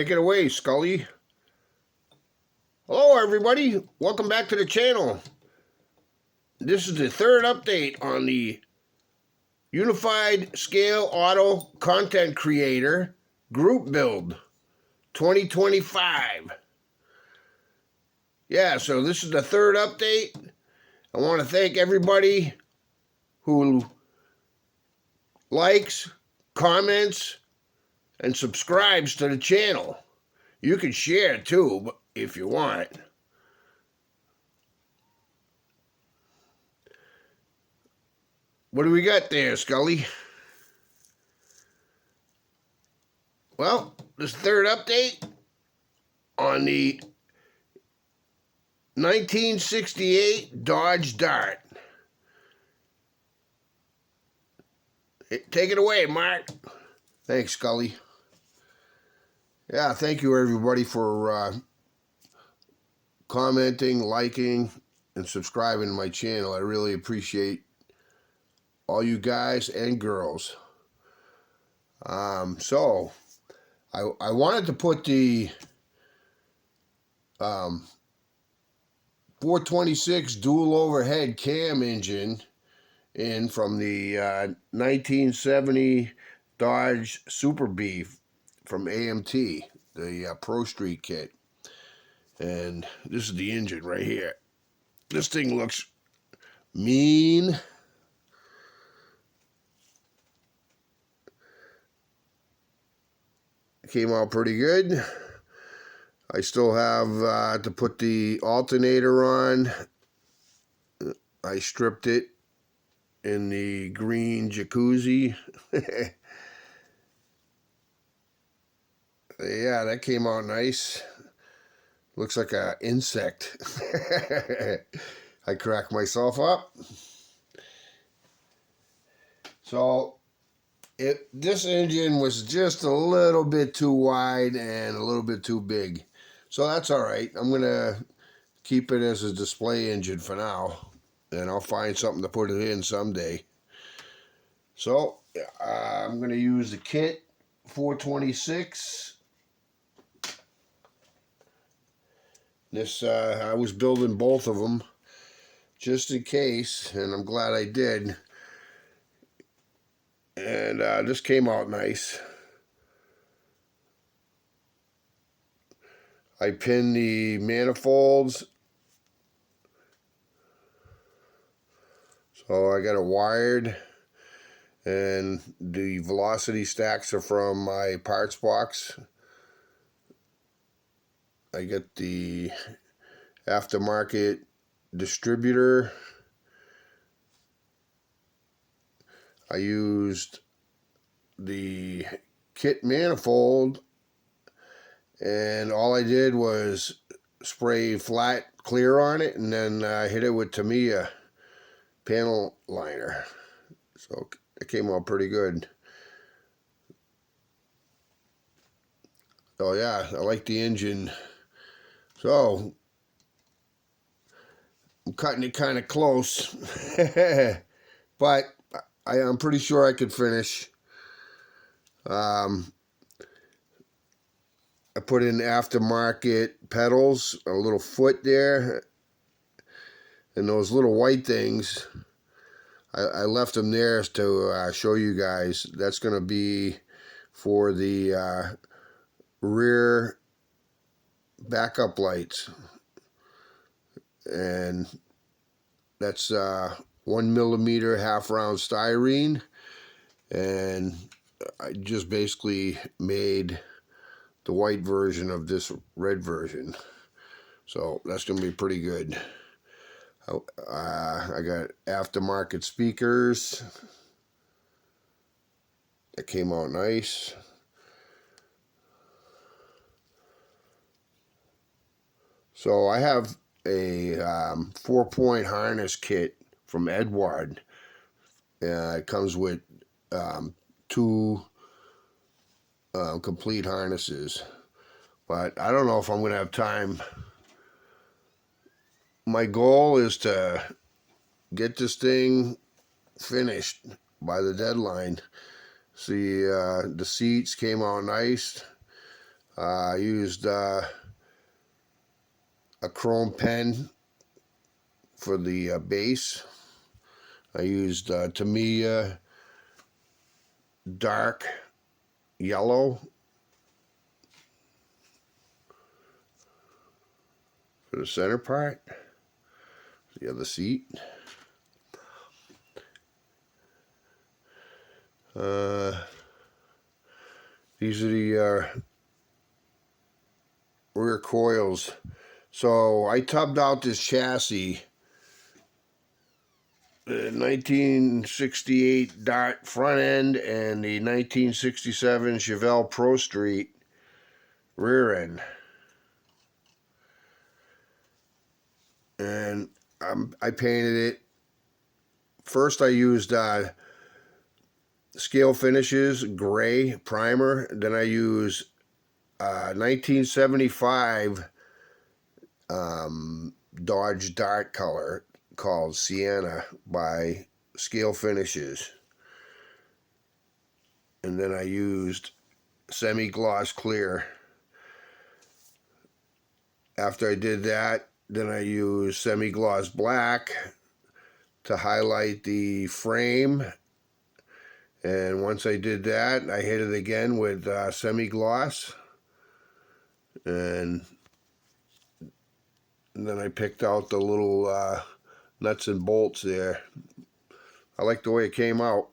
Take it away, Scully. Hello, everybody. Welcome back to the channel. This is the third update on the Unified Scale Auto Content Creator Group Build 2025. Yeah, so this is the third update. I want to thank everybody who likes, comments, and subscribes to the channel. You can share too if you want. What do we got there, Scully? Well, this third update on the 1968 Dodge Dart. Take it away, Mark. Thanks, Scully. Yeah, thank you, everybody, for commenting, liking, and subscribing to my channel. I really appreciate all you guys and girls. So I wanted to put the 426 dual overhead cam engine in from the 1970 Dodge Super B from AMT, the Pro Street kit. And this is the engine right here. This thing looks mean. Came out pretty good. I still have to put the alternator on. I stripped it in the green jacuzzi. Yeah, that came out nice. Looks like an insect. I cracked myself up. So this engine was just a little bit too wide and a little bit too big. So that's all right. I'm going to keep it as a display engine for now. And I'll find something to put it in someday. So I'm going to use the kit 426. This I was building both of them just in case, and I'm glad I did. And this came out nice. I pinned the manifolds, so I got it wired, and the velocity stacks are from my parts box. I get the aftermarket distributor. I used the kit manifold, and all I did was spray flat clear on it, and then hit it with Tamiya panel liner. So it came out pretty good. Oh yeah, I like the engine. So I'm cutting it kind of close, but I'm pretty sure I could finish. I put in aftermarket pedals, a little foot there, and those little white things, I left them there to show you guys. That's going to be for the rear backup lights, and that's 1 millimeter half round styrene, and I just basically made the white version of this red version, so that's gonna be pretty good. I got aftermarket speakers that came out nice. So I have a 4-point harness kit from Edward. It comes with 2 complete harnesses, but I don't know if I'm going to have time. My goal is to get this thing finished by the deadline. See, the seats came out nice. I used a chrome pen for the base. I used Tamiya dark yellow for the center part, the other seat. These are the rear coils. So I tubbed out this chassis, the 1968 Dart front end and the 1967 Chevelle Pro Street rear end. And I painted it. First I used Scale Finishes gray primer. Then I used 1975 Dodge Dart color called Sienna by Scale Finishes. And then I used semi-gloss clear. After I did that, then I used semi-gloss black to highlight the frame. And once I did that, I hit it again with semi-gloss. And then I picked out the little nuts and bolts there. I like the way it came out.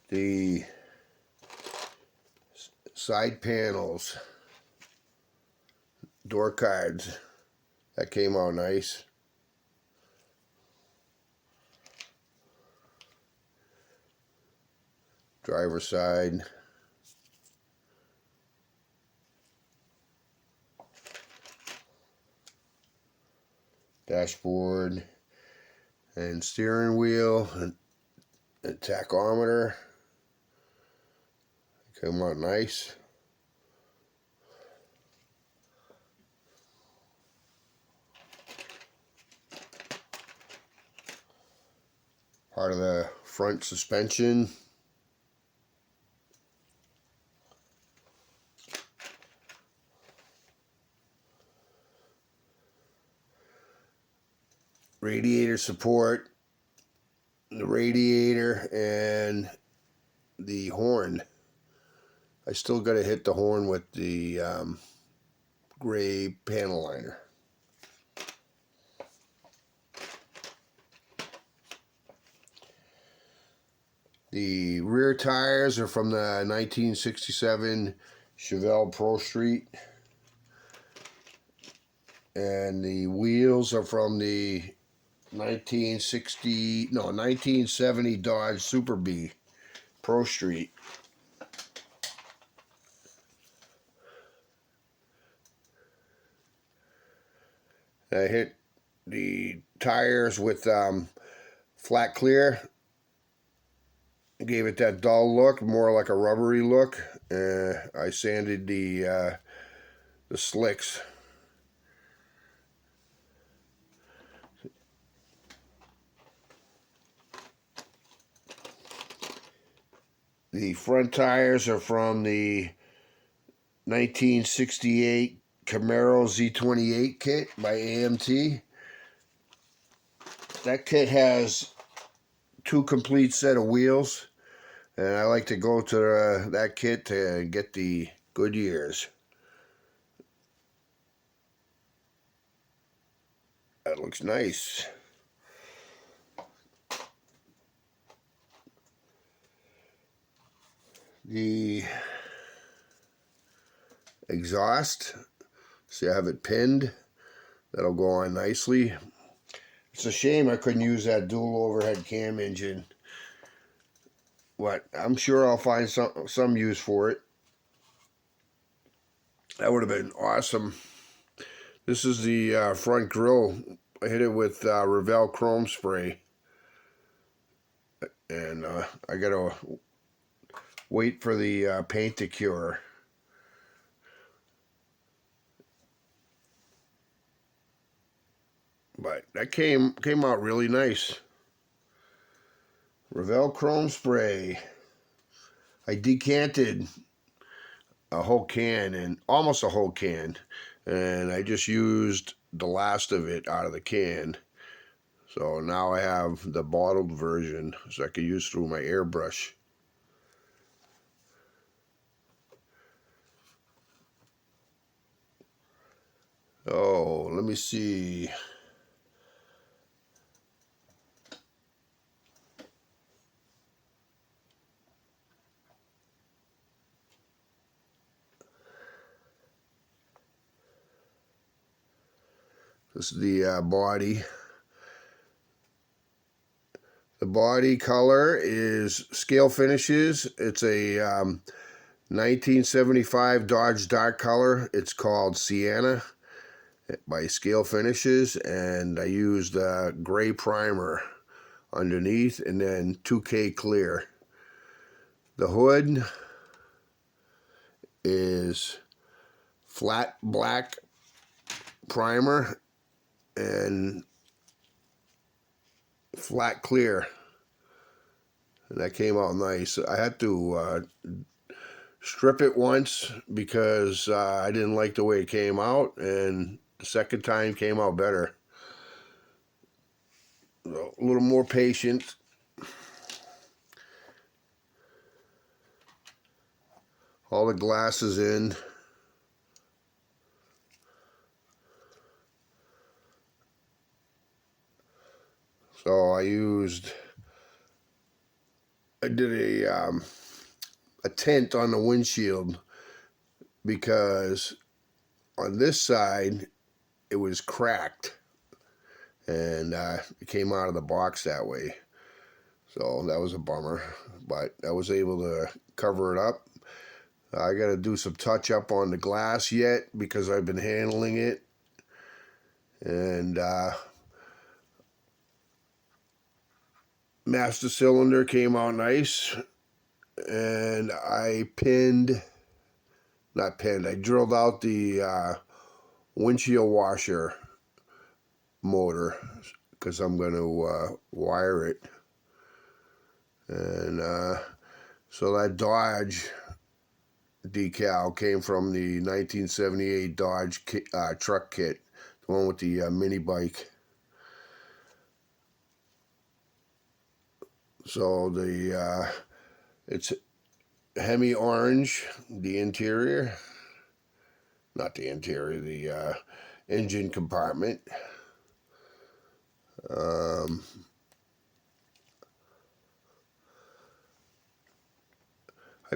The side panels, door cards, that came out nice. Driver's side. Dashboard and steering wheel and tachometer. Came out nice. Part of the front suspension. Radiator support, the radiator, and the horn. I still got to hit the horn with the gray panel liner. The rear tires are from the 1967 Chevelle Pro Street. And the wheels are from the 1970 Dodge Super B Pro Street. I hit the tires with flat clear. Gave it that dull look, more like a rubbery look. I sanded the slicks. The front tires are from the 1968 Camaro Z28 kit by AMT. That kit has 2 complete set of wheels, and I like to go to that kit to get the Goodyears. That looks nice. The exhaust, see I have it pinned. That'll go on nicely. It's a shame I couldn't use that dual overhead cam engine. But I'm sure I'll find some use for it. That would have been awesome. This is the front grille. I hit it with Revell Chrome Spray. And I gotta wait for the paint to cure. But that came out really nice. Revell Chrome Spray. I decanted a whole can, and almost a whole can, and I just used the last of it out of the can. So now I have the bottled version, so I can use through my airbrush. Oh, let me see. This is the body. The body color is Scale Finishes. It's a 1975 Dodge dark color. It's called Sienna by Scale Finishes, and I used gray primer underneath and then 2K clear. The hood is flat black primer and flat clear, and that came out nice. I had to strip it once because I didn't like the way it came out, and the second time came out better. So, a little more patient. All the glass is in. So I did a tint on the windshield because on this side it was cracked, and it came out of the box that way. So that was a bummer, but I was able to cover it up. I got to do some touch up on the glass yet because I've been handling it, and master cylinder came out nice, and I drilled out the windshield washer motor because I'm going to wire it. And so that Dodge decal came from the 1978 Dodge truck kit, the one with the mini bike. So it's Hemi orange, the interior, not the interior, the engine compartment. I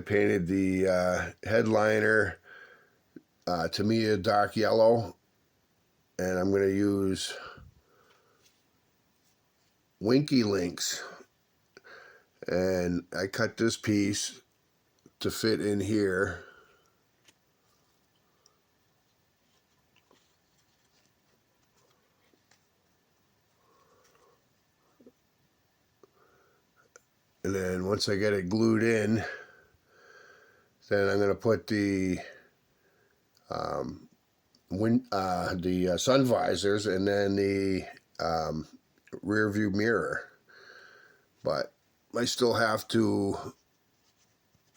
painted the headliner Tamiya dark yellow, and I'm going to use Winky Links, and I cut this piece to fit in here. And then once I get it glued in, then I'm going to put the sun visors and then the rear view mirror. But I still have to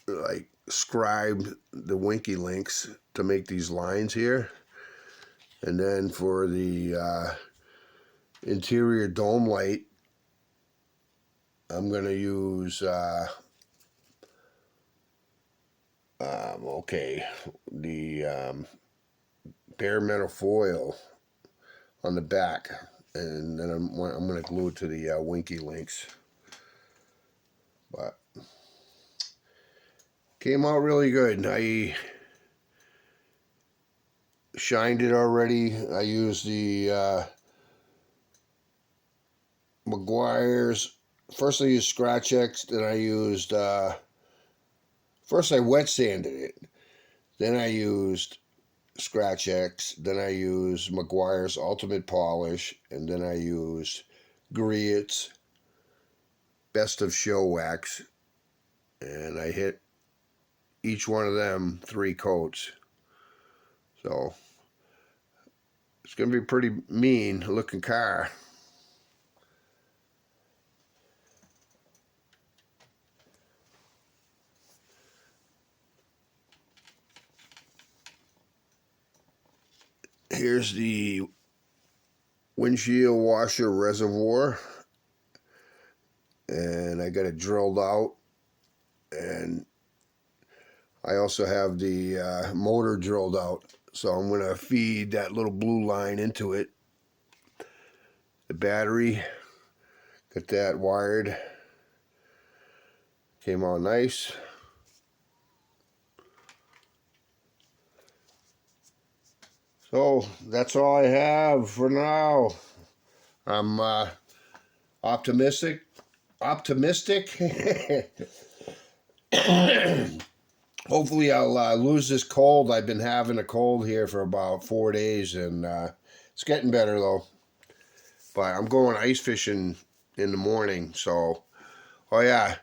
like scribe the Winky Links to make these lines here. And then for the interior dome light, I'm going to use the bare metal foil on the back, and then I'm going to glue it to the Winky Links. But came out really good. I shined it already. I used the Meguiar's. First I used Scratch X, then I used first I wet sanded it, then I used Scratch X, then I used Meguiar's Ultimate Polish, and then I used Griot's Best of Show Wax, and I hit each one of them 3 coats. So it's going to be a pretty mean looking car. Here's the windshield washer reservoir, and I got it drilled out, and I also have the motor drilled out, so I'm going to feed that little blue line into it. The battery, got that wired, came out nice. So that's all I have for now. I'm optimistic. Hopefully I'll lose this cold. I've been having a cold here for about 4 days, and it's getting better though. But I'm going ice fishing in the morning, so oh yeah,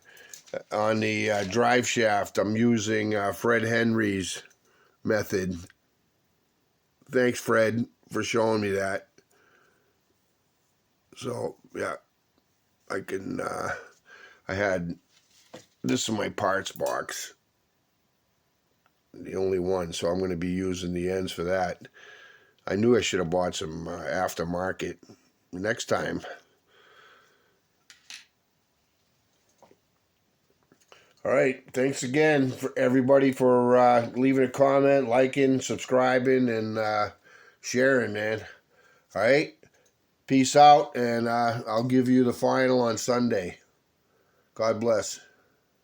on the drive shaft I'm using Fred Henry's method. Thanks, Fred, for showing me that. So yeah, I can I had this in my parts box, the only one, so I'm going to be using the ends for that. I knew I should have bought some aftermarket next time. All right, thanks again for everybody for leaving a comment, liking, subscribing, and sharing, man. All right, peace out, and I'll give you the final on Sunday. God bless.